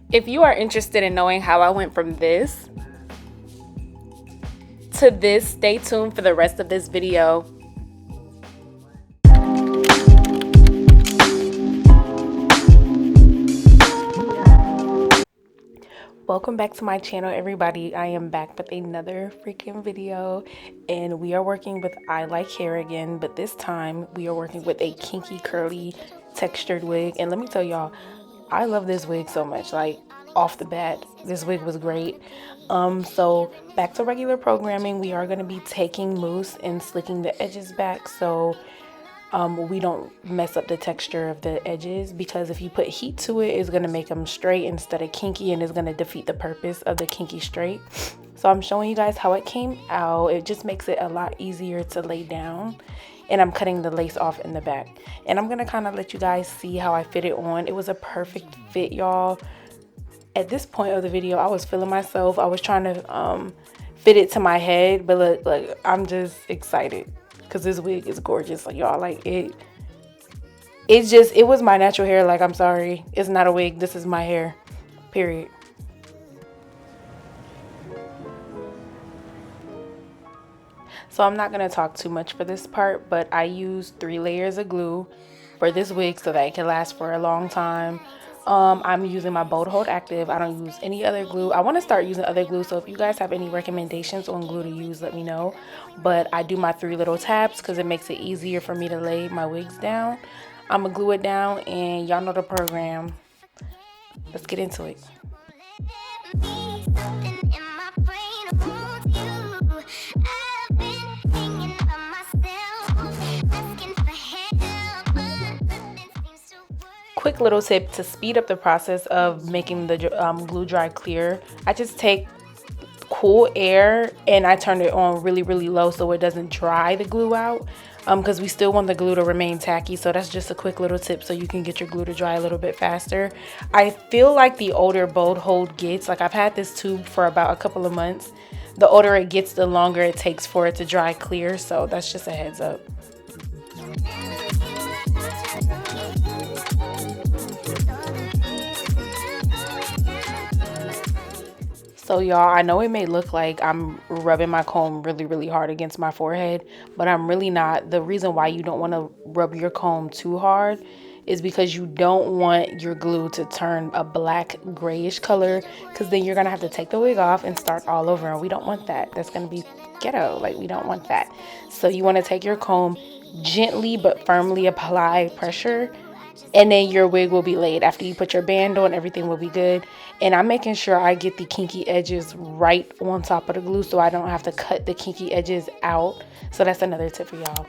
If you are interested in knowing how I went from this to this, stay tuned for the rest of this video. Welcome back to my channel, everybody. I am back with another freaking video, and we are working with ILIKEHAIR again, but this time we are working with a kinky curly textured wig. And let me tell y'all, I love this wig so much. Like, off the bat, this wig was great. So back to regular programming. We are going to be taking mousse and slicking the edges back so we don't mess up the texture of the edges, because if you put heat to it, it's going to make them straight instead of kinky, and it's going to defeat the purpose of the kinky straight. So I'm showing you guys how it came out. It just makes it a lot easier to lay down, and I'm cutting the lace off in the back, and I'm going to kind of let you guys see how I fit it on. It was a perfect fit, y'all. At this point of the video, I was feeling myself. I was trying to fit it to my head, but look, I'm just excited because this wig is gorgeous. Like, y'all, like it was my natural hair. Like, I'm sorry, it's not a wig, this is my hair, period. So I'm not going to talk too much for this part, but I used 3 layers of glue for this wig so that it can last for a long time. I'm using my Bold Hold Active. I don't use any other glue. I want to start using other glue, so if you guys have any recommendations on glue to use, let me know. But I do my 3 little tabs because it makes it easier for me to lay my wigs down. I'm going to glue it down, and y'all know the program. Let's get into it. Quick little tip to speed up the process of making the glue dry clear. I just take cool air and I turn it on really low so it doesn't dry the glue out, because we still want the glue to remain tacky. So that's just a quick little tip so you can get your glue to dry a little bit faster. I feel like the older Bold Hold gets, like I've had this tube for about a couple of months, the older it gets, the longer it takes for it to dry clear. So that's just a heads up. So y'all, I know it may look like I'm rubbing my comb really hard against my forehead, but I'm really not. The reason why you don't want to rub your comb too hard is because you don't want your glue to turn a black grayish color, because then you're gonna have to take the wig off and start all over, and we don't want that. That's gonna be ghetto. Like, we don't want that. So you want to take your comb, gently but firmly apply pressure, and then your wig will be laid. After you put your band on, everything will be good. And I'm making sure I get the kinky edges right on top of the glue so I don't have to cut the kinky edges out. So that's another tip for y'all.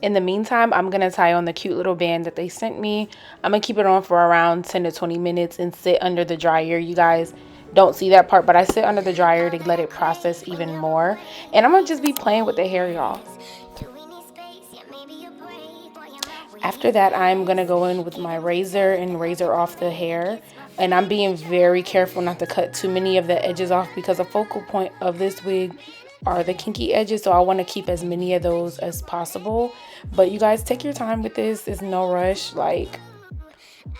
In the meantime, I'm going to tie on the cute little band that they sent me. I'm going to keep it on for around 10 to 20 minutes and sit under the dryer. You guys don't see that part, but I sit under the dryer to let it process even more. And I'm going to just be playing with the hair, y'all. After that, I'm going to go in with my razor and razor off the hair. And I'm being very careful not to cut too many of the edges off, because the focal point of this wig are the kinky edges, so I want to keep as many of those as possible. But you guys, take your time with this. It's no rush. Like,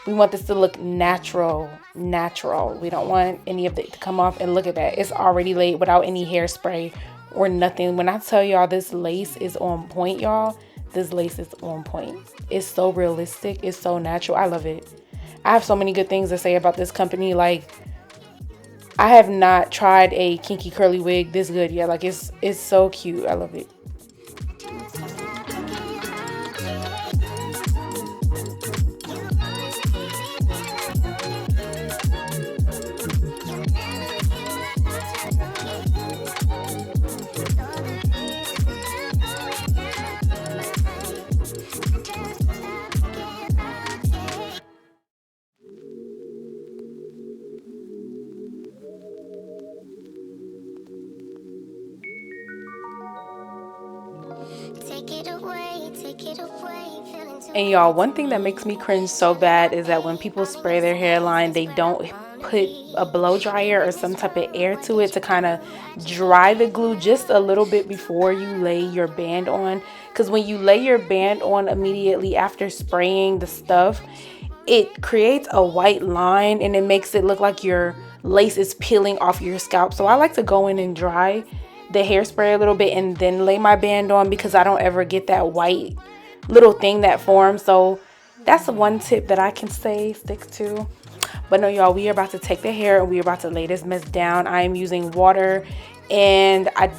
we want this to look natural. We don't want any of it to come off. And look at that, it's already laid without any hairspray or nothing. When I tell y'all this lace is on point, y'all, this lace is on point. It's so realistic, it's so natural. I love it. I have so many good things to say about this company. Like, I have not tried a kinky curly wig this good yet. Like, it's so cute. I love it. And y'all, one thing that makes me cringe so bad is that when people spray their hairline, they don't put a blow dryer or some type of air to it to kind of dry the glue just a little bit before you lay your band on. Because when you lay your band on immediately after spraying the stuff, it creates a white line and it makes it look like your lace is peeling off your scalp. So I like to go in and dry the hairspray a little bit and then lay my band on, because I don't ever get that white little thing that forms. So that's one tip that I can say stick to. But no, y'all, we are about to take the hair and we are about to lay this mess down. I am using water, and I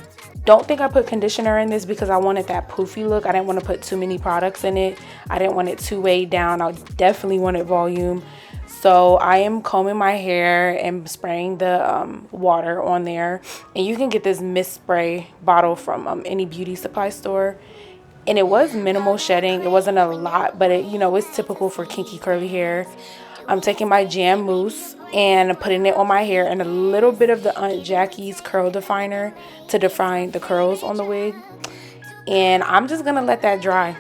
don't think I put conditioner in this because I wanted that poofy look. I didn't want to put too many products in it. I didn't want it too weighed down. I definitely wanted volume. So I am combing my hair and spraying the water on there. And you can get this mist spray bottle from any beauty supply store. And it was minimal shedding. It wasn't a lot, but it, you know, it's typical for kinky curly hair. I'm taking my jam mousse and putting it on my hair and a little bit of the Aunt Jackie's curl definer to define the curls on the wig. And I'm just gonna let that dry.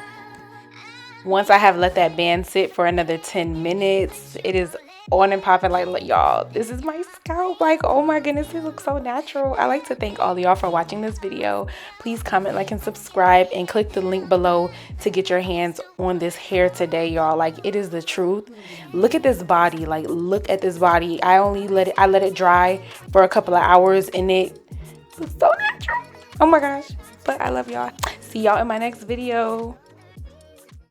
Once I have let that band sit for another 10 minutes, it is on and popping. Like y'all, this is my scalp. Like, oh my goodness, it looks so natural. I like to thank all of y'all for watching this video. Please comment, like, and subscribe, and click the link below to get your hands on this hair today, y'all. Like, it is the truth. Look at this body. Like, look at this body. I let it dry for a couple of hours and it looks so natural. Oh my gosh. But I love y'all. See y'all in my next video.